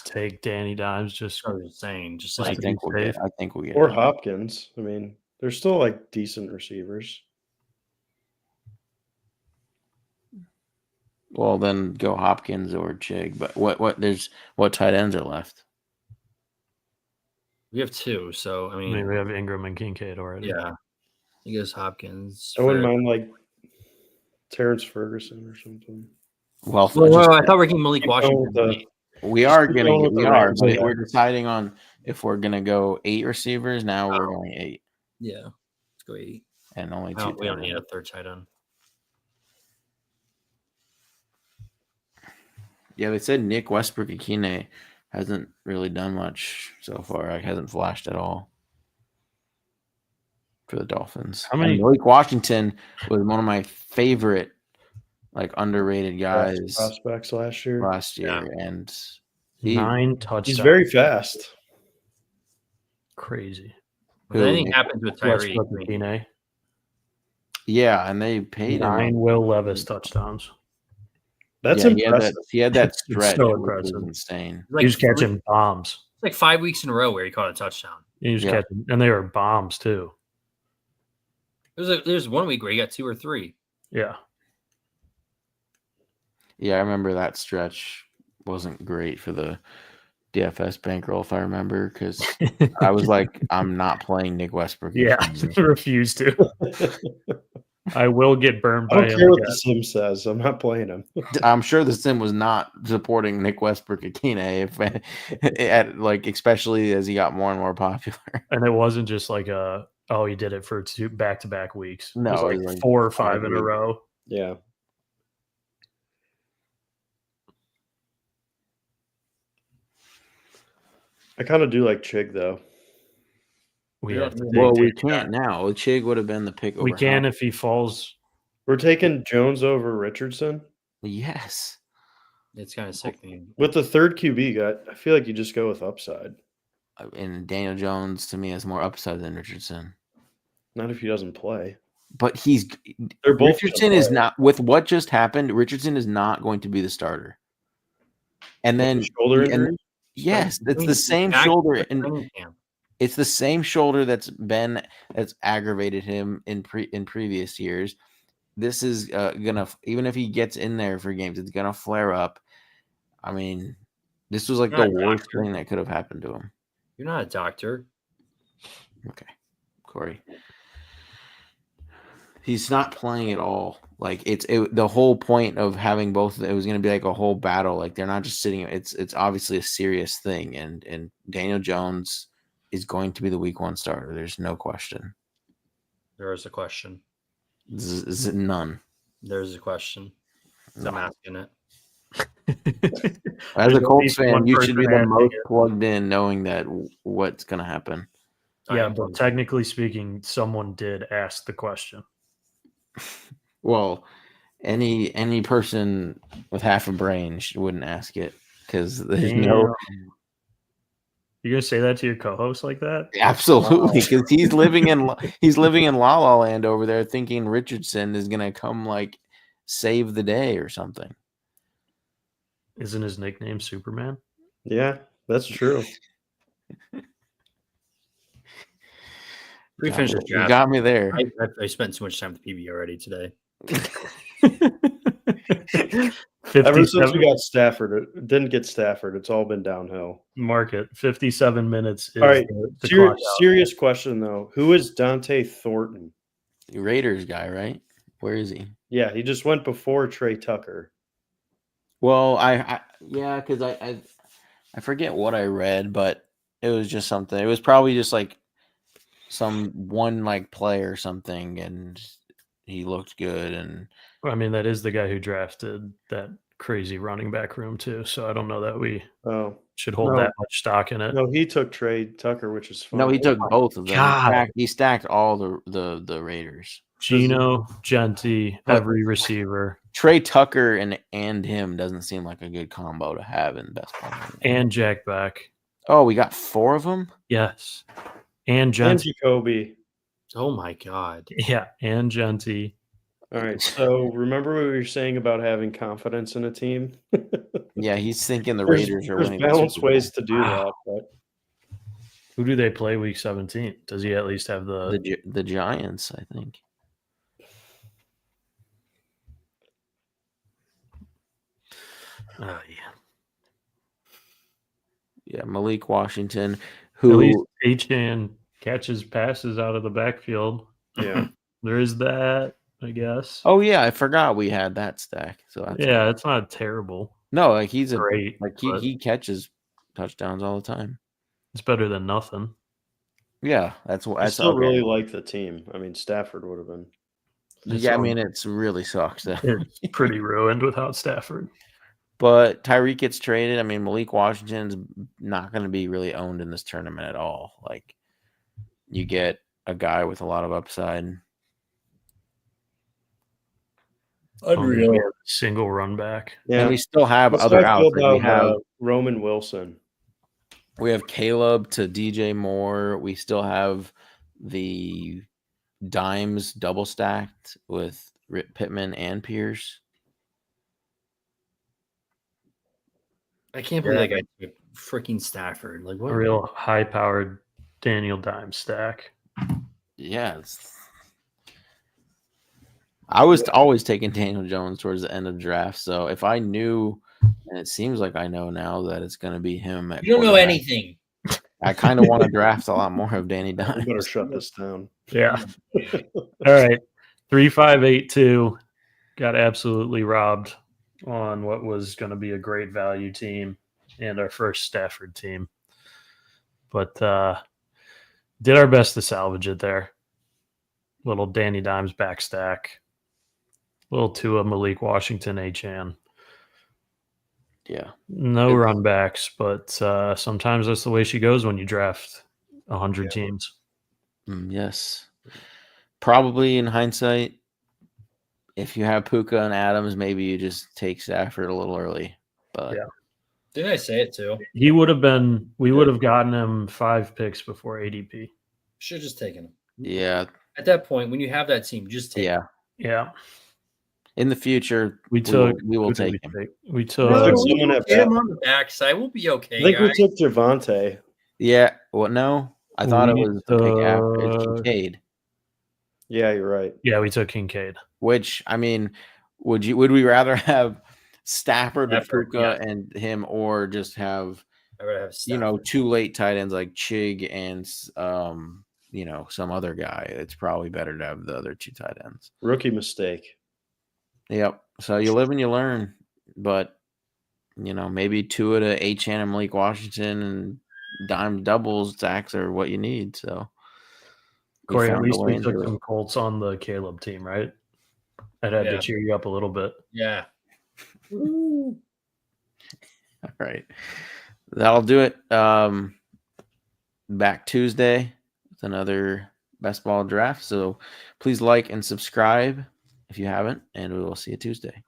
take Danny Dimes? I'm just saying, just I like think we'll get or Hopkins. I mean, they're still like decent receivers. Well, then go Hopkins or Chig. But what tight ends are left? We have 2, so I mean we have Ingram and Kincaid already. Yeah, I guess Hopkins. I wouldn't mind like Terrence Ferguson or something. Well, I thought we're getting Malik Washington. We are but we're deciding on if we're gonna go 8 receivers. Now we're going 8. Yeah, let's go 8. And only 2. We don't need a third tight end. Yeah, they said Nick Westbrook-Ikhine hasn't really done much so far. Like hasn't flashed at all for the Dolphins. Malik Washington was one of my favorite, like underrated guys prospects last year, and 9 touchdowns. He's very fast. Crazy. Anything happens with Tyreek? Yeah, and they paid 9 Will Levis touchdowns. That's impressive. He had that stretch. So impressive. It was insane. He was catching bombs. It's like 5 weeks in a row where he caught a touchdown. He was catching, and they were bombs too. There's 1 week where he got 2 or 3. Yeah. Yeah, I remember that stretch wasn't great for the DFS bankroll, if I remember, because I was like, I'm not playing Nick Westbrook. Yeah, I refuse to. I will get burned by him. I don't care what the sim says. I'm not playing him. I'm sure the sim was not supporting Nick Westbrook-Ikhine, especially as he got more and more popular. And it wasn't just like he did it for 2 back-to-back weeks. No, it was like 4 or 5 in a row. Yeah. I kind of do like Chig though. We can't now. Chig would have been the pick. We can if he falls. We're taking Jones over Richardson. Yes. It's kind of sickening. With the third QB guy, I feel like you just go with upside. And Daniel Jones, to me, has more upside than Richardson. Not if he doesn't play. But They're both Richardson is not, with what just happened, Richardson is not going to be the starter. And then shoulder injury? Yes, it's the same shoulder. And it's the same shoulder that's aggravated him in previous years. This is gonna, even if he gets in there for games, it's gonna flare up. I mean, this was like the worst thing that could have happened to him. You're not a doctor. Okay, Corey. He's not playing at all. Like the whole point of having both. It was going to be like a whole battle. Like they're not just sitting. It's obviously a serious thing. And Daniel Jones is going to be the week 1 starter. There's no question. There is a question. None. There's a question. No. I'm asking it. As a Colts fan, you should be the most plugged in, knowing that what's going to happen. Yeah, but technically speaking, someone did ask the question. Well, any person with half a brain wouldn't ask it, because there's no. You're gonna say that to your co-host like that? Absolutely, because he's living in La La Land over there, thinking Richardson is gonna come like save the day or something. Isn't his nickname Superman? Yeah, that's true. We finished this draft. You got me there. I spent too much time with PB already today. Ever since we got Stafford, it didn't get Stafford. It's all been downhill. Market 57 minutes. Is all right. Serious question though. Who is Dante Thornton? The Raiders guy, right? Where is he? Yeah, he just went before Trey Tucker. Well, because I forget what I read, but it was just something. It was probably just like some one like play or something, and he looked good. And I mean, that is the guy who drafted that crazy running back room too. So I don't know that we should hold that much stock in it. No, he took Trey Tucker, which is fine. No, he took both of them. He stacked all the Raiders. Gino, Genti, every receiver. Trey Tucker and him doesn't seem like a good combo to have in best ball. And Jack Beck. Oh, we got 4 of them? Yes. And Genti. And Jacoby. Oh my God. Yeah, and Genti. All right. So remember what we were saying about having confidence in a team? Yeah, he's thinking the Raiders are winning. There's balanced ways to do that. But who do they play week 17? Does he at least have the Giants, I think. Yeah. Yeah, Malik Washington, who at least H-Man catches passes out of the backfield. Yeah. There is that, I guess. Oh yeah, I forgot we had that stack. So that's it's not terrible. No, like he's great. Like he catches touchdowns all the time. It's better than nothing. Yeah, that's what I still really like the team. I mean, Stafford would have been. I mean, it's really sucks. It's pretty ruined without Stafford. But Tyreek gets traded. I mean, Malik Washington's not going to be really owned in this tournament at all. Like, you get a guy with a lot of upside. Unreal. Single run back. Yeah. And we still have other outs. We have Roman Wilson. We have Caleb to DJ Moore. We still have the Dimes double stacked with Pittman and Pierce. I can't believe that guy took freaking Stafford. Like what? A real high-powered Daniel Dimes stack. Yeah. I was always taking Daniel Jones towards the end of the draft. So if I knew, and it seems like I know now that it's going to be him. You don't know anything. I kind of want to draft a lot more of Danny Dimes. You better shut this down. Yeah. All right. 3-5-8-2 got absolutely robbed on what was going to be a great value team and our first Stafford team. But did our best to salvage it there. Little Danny Dimes back stack. Little Tua, Malik Washington, H-An. Yeah. No run backs, but sometimes that's the way she goes when you draft 100 teams. Yes. Probably in hindsight, if you have Puka and Adams, maybe you just take Stafford a little early. But yeah. Didn't I say it too? He would have been. We would have gotten him 5 picks before ADP. Should have just taken him. Yeah. At that point, when you have that team, just take him. Yeah. In the future, we will take him. We took someone at him on the backside. We'll be okay. I think guys. we took Javonte. Yeah. Well, no, I thought it was the pick after Kincaid. Yeah, you're right. Yeah, we took Kincaid. Which, I mean, would we rather have Stafford with Puka and him, or just have, I would have Stafford. 2 late tight ends like Chig and some other guy? It's probably better to have the other 2 tight ends. Rookie mistake. Yep. So you live and you learn, but maybe 2 of the Achane and Malik Washington and dime doubles sacks are what you need. So Corey, at least we took some Colts on the Caleb team, right? I'd have to cheer you up a little bit. Yeah. All right. That'll do it. Back Tuesday with another best ball draft. So please like and subscribe if you haven't, and we will see you Tuesday.